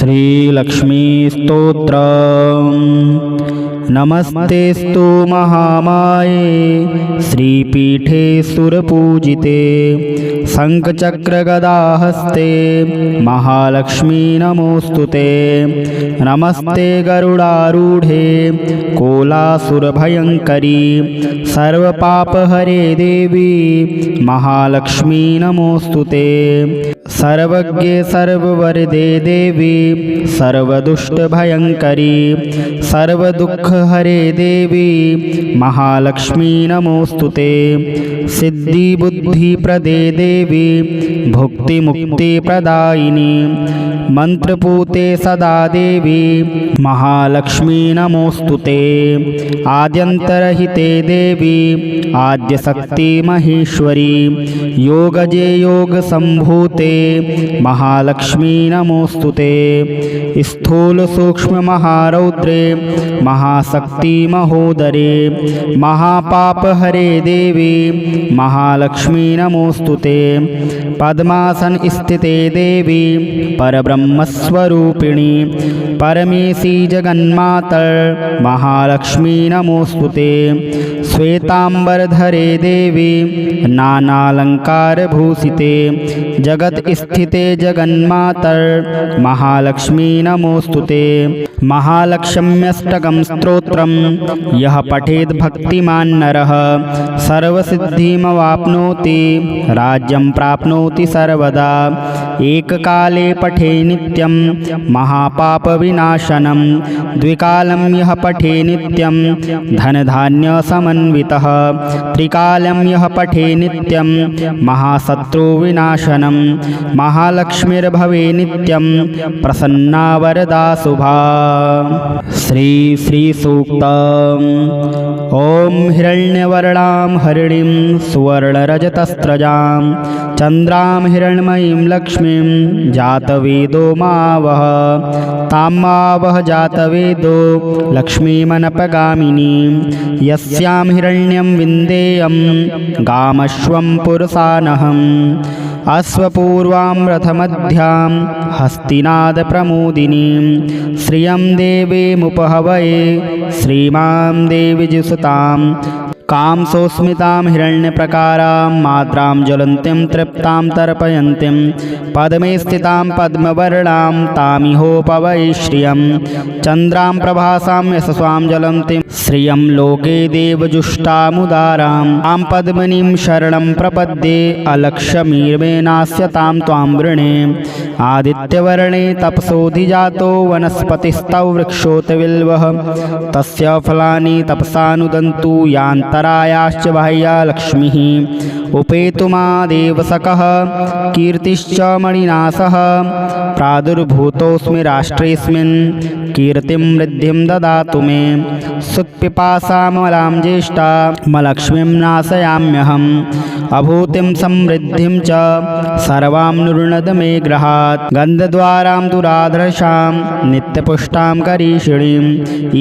श्रीलक्ष्मीस्तोत्रम्। नमस्तेस्तु महामाये श्रीपीठे सुरपूजिते शङ्खचक्रगदाहस्ते महालक्ष्मी नमोऽस्तुते। नमस्ते गरुडारूढे कोलासुरभयङ्करी सर्वपापहरे देवी महालक्ष्मी नमोऽस्तुते। सर्वज्ञे सर्ववरदे देवी सर्वदुष्टभयङ्करी सर्वदुःखहरे देवी महालक्ष्मी नमोऽस्तुते। सिद्धिबुद्धिप्रदे देवी भुक्तिमुक्तिप्रदायिनी मन्त्रपूते सदा देवी महालक्ष्मी नमोऽस्तुते। आद्यन्तरहिते देवी आद्यशक्ति महेश्वरी योगजे योगसम्भूते महालक्ष्मी नमोऽस्तुते। स्थूलसूक्ष्ममहारौद्रे महाशक्ति महोदरे महापापहरे देवी महालक्ष्मी नमोऽस्तुते। पद्मासन स्थिते देवी परब्रह्मस्वरूपिणी परमेशी जगन्मातर महालक्ष्मी नमोऽस्तुते। श्वेताम्बरधरे देवी नानालङ्कारभूषिते जगत् स्थिते जगन्मातर महालक्ष्मी नमोऽस्तुते। महालक्ष्म्यष्टकं स्तोत्रं यः पठेत् भक्तिमान् नरः सर्वसिद्धिमवाप्नोति राज्यं प्राप्नोति सर्वदा। एककाले पठे नित्यं महापापविनाशनं द्विकालं यः पठे नित्यं धनधान्यसमन्वितः त्रिकालं यः पठे नित्यं महाशत्रुविनाशनं महालक्ष्मीर्भवे नित्यं प्रसन्ना वरदा शुभा। श्री सूक्तम्। ॐ हिरण्यवर्णां हरिणीं सुवर्णरजतस्रजां चन्द्रां हिरण्मयीं लक्ष्मीं जातवेदो मावह तां मावह जातवेदो लक्ष्मीमनपगामिनीं यस्यां हिरण्यं विन्देयं गामश्वं पुरुषानहम् अश्वपूर्वां रथमध्यां हस्तिनादप्रमोदिनीं श्रियं देवीमुपहवये श्रीमां देवीजुषतां कां सोऽस्मितां हिरण्यप्रकारां माद्रां ज्वलन्तीं तृप्तां तर्पयन्तीं पद्मे स्थितां पद्मवर्णां तामिहोपवये श्रियं चन्द्रां प्रभासां यशस्वां ज्वलन्तीं श्रियं लोके देवजुष्टामुदारां तां पद्मिनीं शरणं प्रपद्ये अलक्ष्मीर्मेनास्य तां त्वां वृणे। आदित्यवर्णे तपसोऽधिजातो वनस्पतिस्तौ वृक्षोत बिल्वः तस्य फलानि तपसानुदन्तु यान्तरायाश्च बाह्या लक्ष्मीः उपेतुमादेवसकः कीर्तिश्च मणिनासः प्रादुर्भूतोऽस्मि राष्ट्रेऽस्मिन् कीर्तिं वृद्धिं ददातु मे। सुत्पिपासामलां ज्येष्ठा मलक्ष्मीं नाशयाम्यहम् अभूतिं समृद्धिं च सर्वां नृणद मे गृहात् गन्धद्वारां दुराधर्षां नित्यपुष्टां करीषिणीं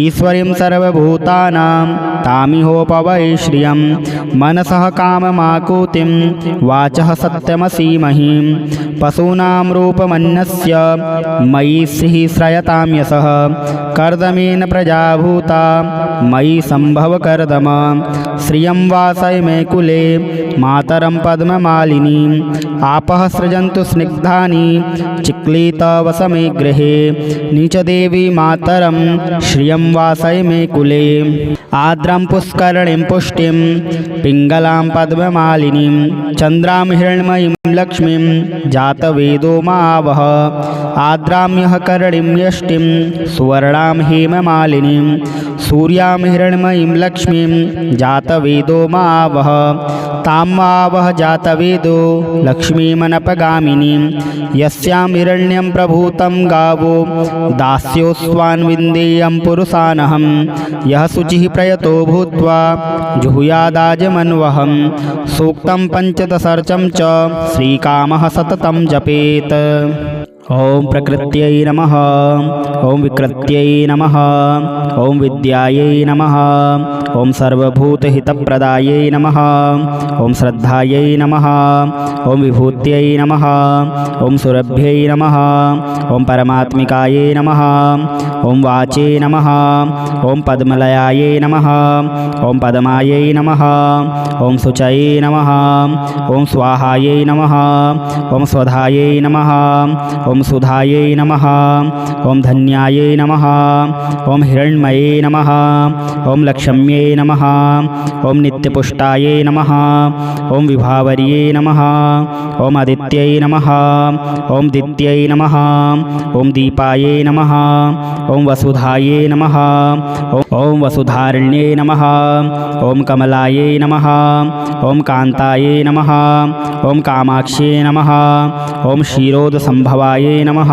ईश्वरीं सर्वभूतानां तामिहोपवये श्रियं मनसः काममाकुतिं वाचः सत्यमसीमहीं पशूनां रूपमन्यस्य मयि श्रीः श्रयतां यशः कर्दमेन प्रजाभूता मयि सम्भव कर्दम श्रियं वासय मे कुले मातरं पद्ममालिनीं आपः सृजन्तु स्निग्धानि चिक्लितवस मे गृहे नीचदेवी मातरं श्रियं वासय मे कुले आर्द्रं पुष्करणीं पुष्टिं पिङ्गलां पद्ममालिनीं चन्द्रां हिरण्मयीं लक्ष्मीं जातवेदो मावह आर्द्रां यः करणीं यष्टिं सुवर्णां हेममालिनीं सूर्यां हिरण्मयीं लक्ष्मीं जातवेदो मावह तां मावह जातवेदो लक्ष्मीमनपगामिनीं यस्यां हिरण्यं प्रभूतं गावो दास्योऽस्वान् विन्देयं पुरुषानहं यः शुचिः प्रयतो भूत्वा जुहुयादाजमन्वहं सूक्तं पञ्चदशर्चं च श्रीकामः सततं जपेत्। ओम प्रकृत्यै नमः, ओम विकृत्यै नमः, ओम विद्यायै नमः, ॐ सर्वभूतहितप्रदायै नमः। ॐ श्रद्धायै नमः। ॐ विभूत्यै नमः। ॐ सुरभ्यै नमः। ॐ परमात्मिकायै नमः। ॐ वाचे नमः। ॐ पद्मलयायै नमः। ॐ पद्मायै नमः। ॐ शुचये नमः। ॐ स्वाहायै नमः। ॐ स्वधायै नमः। ॐ सुधायै नमः। ॐ धन्यायै नमः। ॐ हिरण्मये नमः। ॐ लक्ष्म्यै नमः। ॐ नित्यपुष्टायै नमः। ॐ विभावर्यै नमः। ॐ आदित्यै नमः। ॐ दित्यै नमः। ॐ दीपायै नमः। ॐ वसुधायै नमः। ॐ वसुधारण्यै नमः। ॐ कमलायै नमः। ॐ कान्तायै नमः। ॐ कामाक्ष्यै नमः। ॐ क्षीरोदसम्भवायै नमः।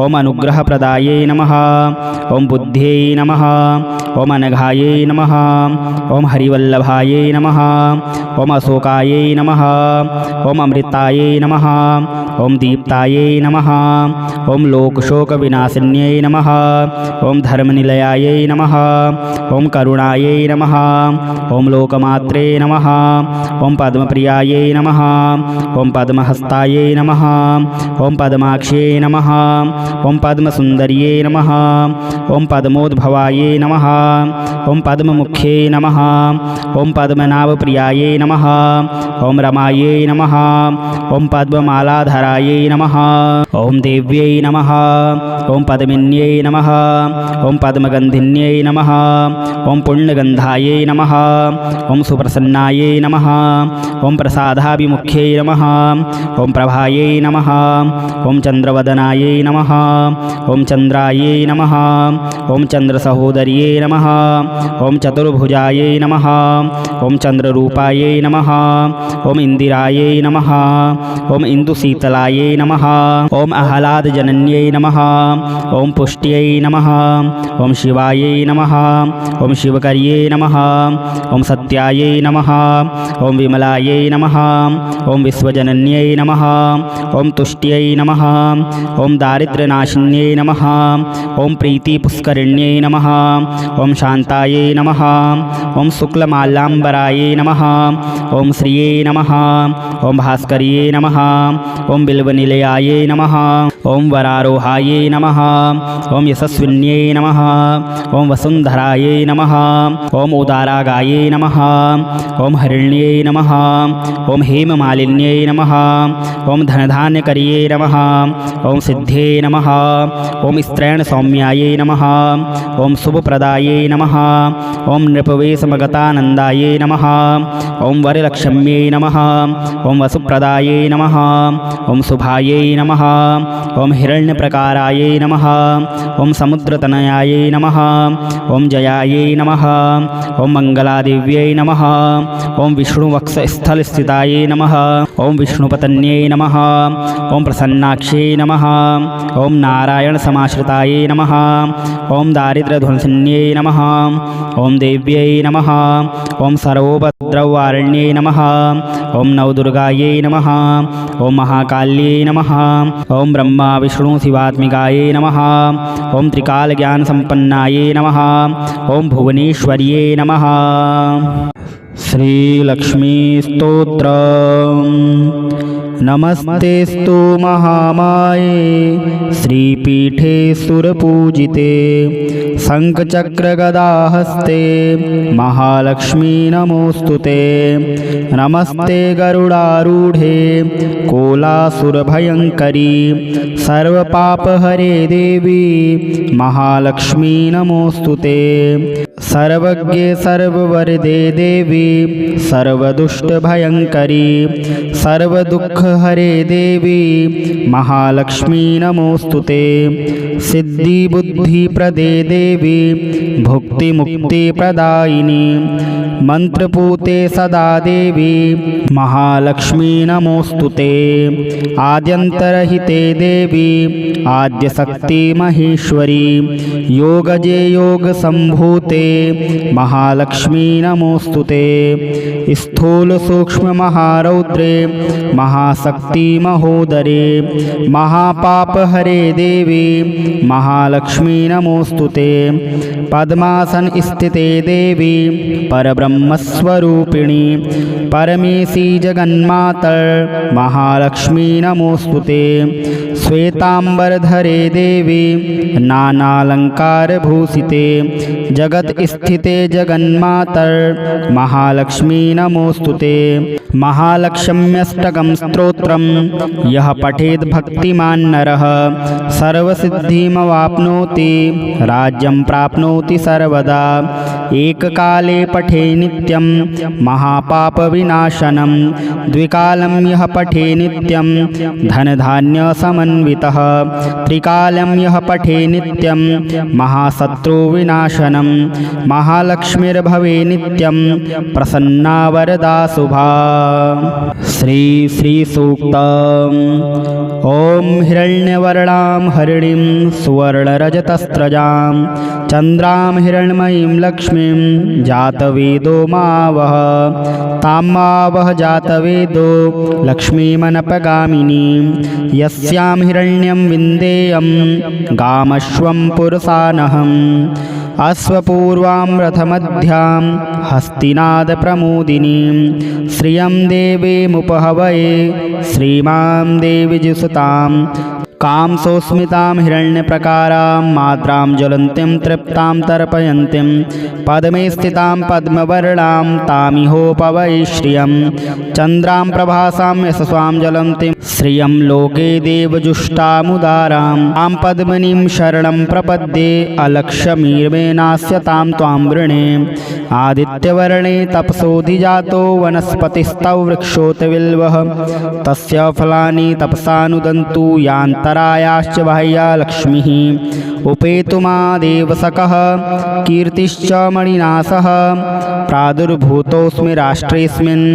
ॐ अनुग्रहप्रदायै नमः। ॐ बुद्ध्यै नमः। ॐ अनघायै नमः। ॐ हरिवल्लभायै नमः। ॐ अशोकायै नमः। ॐ अमृतायै नमः। ॐ दीप्तायै नमः। ॐ लोकशोकविनाशिन्यै नमः। ॐ धर्मनिलयायै नमः। ॐ करुणायै नमः। ॐ लोकमात्रे नमः। ॐ पद्मप्रियायै नमः। ॐ पद्महस्तायै नमः। ॐ पद्माक्ष्यै नमः। ॐ पद्मसुन्दर्यै नमः। ॐ पद्मोद्भवायै नमः। ॐ पद्ममुख्यै नमः। ॐ पद्मनाभप्रियायै नमः। ॐ रमायै नमः। ॐ पद्ममालाधरायै नमः। ॐ देव्यै नमः। ॐ पद्मिन्यै नमः। ॐ पद्मगन्धिन्यै नमः। ॐ पुण्यगन्धायै नमः। ॐ सुप्रसन्नायै नमः। ॐ प्रसादाभिमुख्यै नमः। ॐ प्रभायै नमः। ॐ चन्द्रवदनायै नमः। ॐ चन्द्रायै नमः। ॐ चन्द्रसहोदर्यै नमः। ॐ चतुर्भुजायै नमः। ॐ चन्द्ररूपायै नमः। ॐ इन्दिरायै नमः। ॐ इन्दुशीतलायै नमः। ॐ आह्लादजनन्यै नमः। ॐ पुष्ट्यै नमः। ॐ शिवायै नमः। ॐ शिवकर्यै नमः। ॐ सत्यायै नमः। ॐ विमलायै नमः। ॐ विश्वजनन्यै नमः। ॐ तुष्ट्यै नमः। ॐ दारिद्र्यनाशिन्यै नमः। ॐ प्रीतिपुष्करिण्यै नमः। ॐ शान्तायै नमः। ॐ शुक्लमाल्याम्बरायै नमः। ॐ श्रियै नमः। ॐ भास्कर्यै नमः। ॐ बिल्वनिलयायै नमः। ॐ वरारोहायै नमः। ॐ यशस्विन्यै नमः। ॐ वसुन्धरायै नमः। ॐ उदारागायै नमः। ॐ हरिण्यै नमः। ॐ हेममालिन्यै नमः। ॐ धनधान्यकर्यै नमः। ॐ सिद्धे नमः। ॐ स्त्रैणसौम्यायै नमः। ॐ शुभप्रदायै नमः। ॐ नृपवेशमगतानन्दायै नमः। ॐ वरलक्ष्म्यै नमः। ॐ वसुप्रदायै नमः। ॐ शुभायै नमः। ॐ हिरण्यप्रकारायै नमः। ॐ समुद्रतनयायै नमः। ॐ जयायै नमः। ॐ मङ्गलादेव्यै नमः। ॐ विष्णुवक्षस्थलस्थितायै नमः। ॐ विष्णुपत्न्यै नमः। ॐ प्रसन्नाक्ष्यै नमः। ॐ नारायणसमाश्रितायै नमः। ॐ दारिद्र्यध्वंसिन्यै नमः। ॐ देव्यै नमः। ॐ सर्वोपद्रववारिण्यै नमः। ॐ नवदुर्गायै नमः। ॐ महाकाल्यै नमः। ॐ ब्रह्मा विष्णु शिवात्मिकायै नमः। ॐ त्रिकालज्ञानसम्पन्नायै नमः। ॐ भुवनेश्वर्यै नमः। श्रीलक्ष्मीस्तोत्र। नमस्तेस्तु महामाये श्रीपीठे सुरपूजिते शङ्खचक्रगदाहस्ते महालक्ष्मी नमोऽस्तुते। नमस्ते गरुडारूढे कोलासुरभयङ्करी सर्वपापहरे देवी महालक्ष्मी नमोऽस्तुते। सर्वज्ञे सर्ववरदे देवी सर्वदुष्टभयङ्करी सर्वदुःखहरे देवी महालक्ष्मी नमोऽस्तुते। सिद्धिबुद्धिप्रदे देवी भुक्तिमुक्तिप्रदायिनी मंत्रपूते सदा देवी महालक्ष्मी नमोऽस्तुते। आद्यन्तरहिते देवी आद्यशक्ति महेश्वरी योगजे योगसम्भूते महालक्ष्मी नमोऽस्तुते। स्थूल सूक्ष्म महारौद्रे महास महाशक्तिमहोदरे महापापहरे देवी महालक्ष्मी नमोऽस्तुते। पद्मासन स्थिते देवी परब्रह्मस्वरूपिणी परमेशी जगन्मातर महालक्ष्मी नमोऽस्तुते। श्वेतांबरधरे देवी नानालंकारभूषिते जगत स्थिते जगन्मातर महालक्ष्मी नमोऽस्तुते। महालक्ष्म्यष्टकं स्तोत्रं यः पठेत् भक्तिमान् नरः सर्वसिद्धिमवाप्नोति राज्यं प्राप्नोति सर्वदा। एककाले पठे नित्यं महापापविनाशनं द्विकालं यः पठे नित्यं धनधान्यसमन्वितः त्रिकालं यः पठे नित्यं महाशत्रुविनाशनं महालक्ष्मीर्भवे नित्यं प्रसन्ना वरदा शुभा। श्री सूक्तम्। ॐ हिरण्यवर्णां हरिणीं सुवर्णरजतस्रजां चन्द्रां हिरण्मयीं लक्ष्मीं जातवेदो मावह तामावह जातवेदो लक्ष्मीमनपगामिनीं यस्यां हिरण्यं विन्देयं गामश्वं पुरुषानहम् अश्वपूर्वां रथमध्यां हस्तिनादप्रमोदिनीं श्रियं देवीमुपहवये श्रीमां देवीजुसुतां कामसोस्मितां हिरण्यप्रकारां माद्रां ज्वलन्तीं तृप्तां तर्पयन्तीं पद्मे स्थितां पद्मवर्णां तामिहोपवये श्रियं चन्द्रां प्रभासां यशस्वां ज्वलन्तीं श्रियं लोके देवजुष्टामुदारां तां पद्मिनीं शरणं प्रपद्ये अलक्ष्मीर्मेनास्य तां त्वां वृणे। आदित्यवर्णे तपसोऽधिजातो वनस्पतिस्तौ वृक्षोत बिल्वः तस्य फलानि तपसानुदन्तु यान्तरायाश्च बाह्या लक्ष्मीः उपेतुमादेवसकः कीर्तिश्च मणिनासः प्रादुर्भूतोऽस्मि राष्ट्रेऽस्मिन्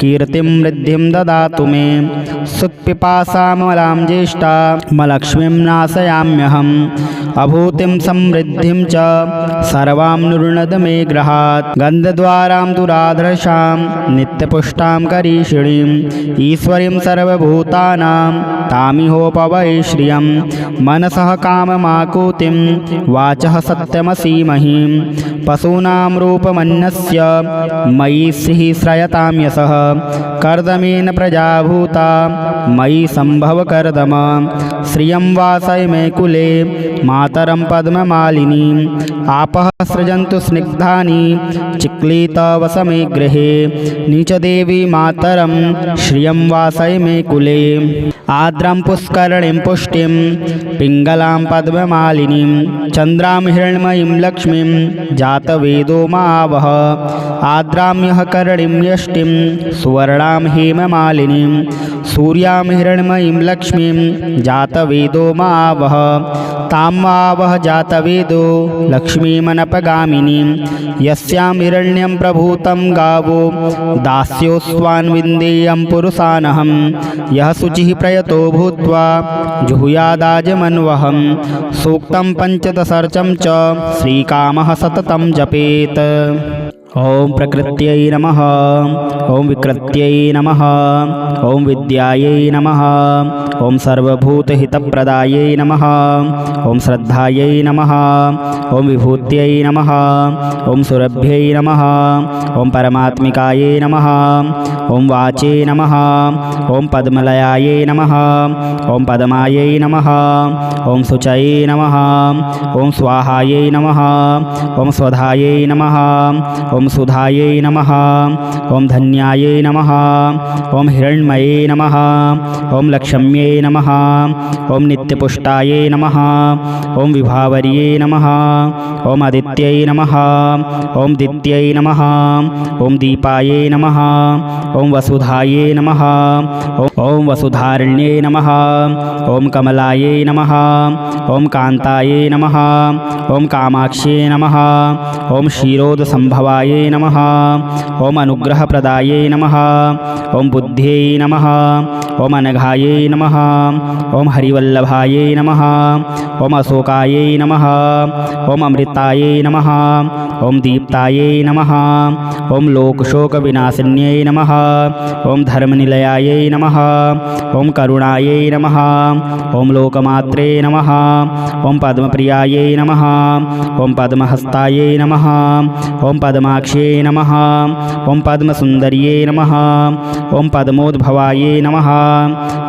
कीर्तिं वृद्धिं ददातु मे। सुत्पिपासामलां ज्येष्ठा मलक्ष्मीं नाशयाम्यहम् अभूतिं समृद्धिं च सर्वां नृणद मे गृहात् गन्धद्वारां दुराधर्षां नित्यपुष्टां करीषिणीं ईश्वरीं सर्वभूतानां तामिहोपवये श्रियं मनसः काममाकुतिं वाचः सत्यमसीमहीं पशूनां रूपमन्यस्य मयि श्रीः श्रयतां यशः कर्दमेन प्रजाभूता मयि सम्भव कर्दम श्रियं वासय मे कुले मातरं पद्ममालिनीम् आपः सृजन्तु स्निग्धानि चिक्लितवस मे गृहे नीचदेवी मातरं श्रियं वासय मे कुले आर्द्रं पुष्करणीं पुष्टिं पिङ्गलां पद्ममालिनीं चन्द्रां हिरण्मयीं लक्ष्मीं जातवेदो मावह आर्द्रां यः करणीं यष्टिं सुवर्णां हेममालिनीं सूर्यां हिरण्मयीं लक्ष्मीं जातवेदो मावह तामावह जातवेदो लक्ष्मीमनपगामिनीं यस्यां हिरण्यं प्रभूतं गावो दास्योऽस्वान् विन्देयं पुरुषानहं यः शुचिः प्रयतो भूत्वा जुहुयादाजमन्वहं सूक्तं पञ्चदशर्चं च श्रीकामः सततं जपेत्। ॐ प्रकृत्यै नमः ॐ विकृत्यै नमः ॐ विद्यायै नमः ॐ सर्वभूतहितप्रदायै नमः ॐ श्रद्धायै नमः ॐ विभूत्यै नमः ॐ सुरभ्यै नमः ॐ परमात्मिकायै नमः ॐ वाचे नमः ॐ पद्मलयायै नमः ॐ पद्मायै नमः ॐ शुचये नमः ॐ स्वाहायै नमः ॐ स्वधायै नमः ॐ सुधायै नमः ॐ धन्यायै नमः ॐ हिरण्मये नमः ॐ लक्ष्म्यै नमः ॐ नित्यपुष्टायै नमः ॐ विभावर्यै नमः ॐ आदित्यै नमः ॐ दित्यै नमः ॐ दीपायै नमः ॐ वसुधायै नमः ॐ वसुधारण्यै नमः ॐ कमलायै नमः ॐ कान्तायै नमः ॐ कामाक्ष्यै नमः ॐ क्षीरोदसम्भवायै नमः ॐ अनुग्रहप्रदायै नमः ॐ बुद्ध्यै नमः ओम अनघायै नमः। ओम हरिवल्लभायै नमः। ओम अशोकायै नमः। ओम अमृतायै नमः। ओम दीप्तायै नमः। ओम लोकशोकविनाशिन्यै नमः। ओम धर्मनिलयायै नमः। ओम करुणायै नमः। ओम लोकमात्रे नमः। ओम पद्मप्रियायै नमः। ओम पद्महस्तायै नमः। ओम पद्माक्ष्यै नमः। ओम पद्मसुन्दर्यै नमः। ओम पद्मोद्भवायै नमः।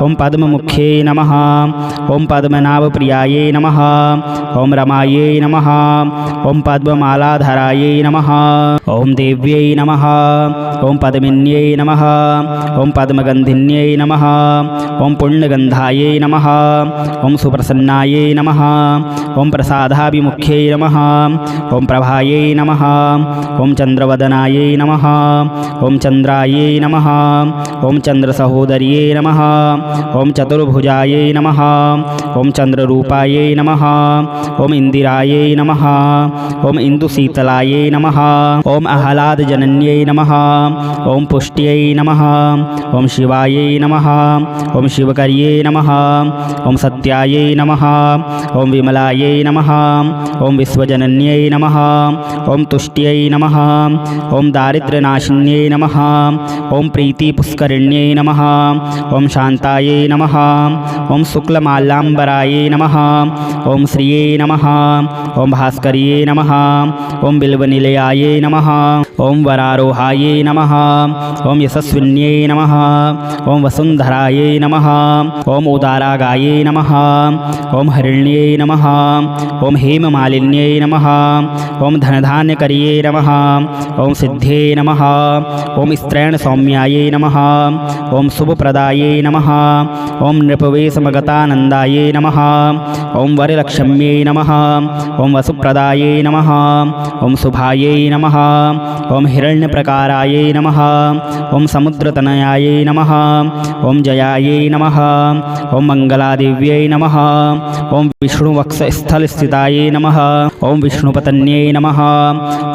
ओम पद्ममुख्यै नमः। ओम पद्मनाभप्रियायै नमः। ओम रमायै नमः। ओम पद्ममालाधरायै नमः। ओम देव्यै नमः। ओम पद्मिन्यै नमः। ओम पद्मगन्धिन्यै नमः। ओम पुण्यगन्धायै नमः। ओम सुप्रसन्नायै नमः। ओम प्रसादाभिमुख्यै नमः। ओम प्रभायै नमः। ओम चन्द्रवदनायै नमः। ओम चन्द्रायै नमः। ओम चन्द्रसहोदर्यै नमः। ओम चतुर्भुजायै नमः। ओम चन्द्ररूपायै नमः। ओम इन्दिरायै नमः। ओम इन्दुशीतलायै नमः। ओम आह्लादजनन्यै नमः। ओम पुष्ट्यै नमः। ओम शिवायै नमः। ओम शिवकर्यै नमः। ओम सत्यायै नमः। ओम विमलायै नमः। ओम विश्वजनन्यै नमः। ओम तुष्ट्यै नमः। ओम दारिद्र्यनाशिन्यै नमः। ओम प्रीतिपुष्करिण्यै नमः। ओम शान्तायै नमः। ओम शुक्लमाल्याम्बरायै नमः। ओम श्रियै नमः। ओम भास्कर्यै नमः। ओम बिल्वनिलयायै नमः। ओम वरारोहायै नमः। ओम यशस्विन्यै नमः। ओम वसुन्धरायै नमः। ओम उदारागायै नमः। ओम हरिण्यै नमः। ओम हेममालिन्यै नमः। ओम धनधान्यकर्यै नमः। ओम सिद्धे नमः। ओम स्त्रैणसौम्यायै नमः। ओम शुभप्रदायै नमः। ओम नृपवेशमगतानन्दायै नमः। ओम वरलक्ष्म्यै नमः। ओम वसुप्रदायै नमः। ओम शुभायै नमः। ओम हिरण्यप्रकारायै नमः। ओम समुद्रतनयायै नमः। ओम जयायै नमः। ओम मंगलादेव्यै नमः। ओम विष्णुवक्षस्थलस्थितायै नमः। ओम विष्णुपत्न्यै नमः।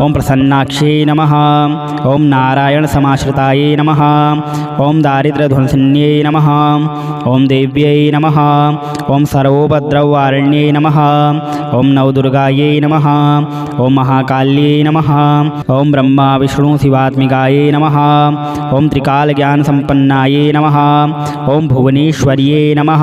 ओम प्रसन्नाक्ष्यै नमः। ओम नारायणसमाश्रितायै नमः। ओम दारिद्र्यध्वंसिन्यै नमः। ओम देव्यै नमः। ओम सर्वोपद्रववारिण्यै नमः। ओम नवदुर्गायै नमः। ओम महाकाल्यै नमः। ओम ब्रह्मा विष्णु शिवात्मिकायै नमः। ओम त्रिकालज्ञानसम्पन्नायै नमः। ओम भुवनेश्वर्यै नमः।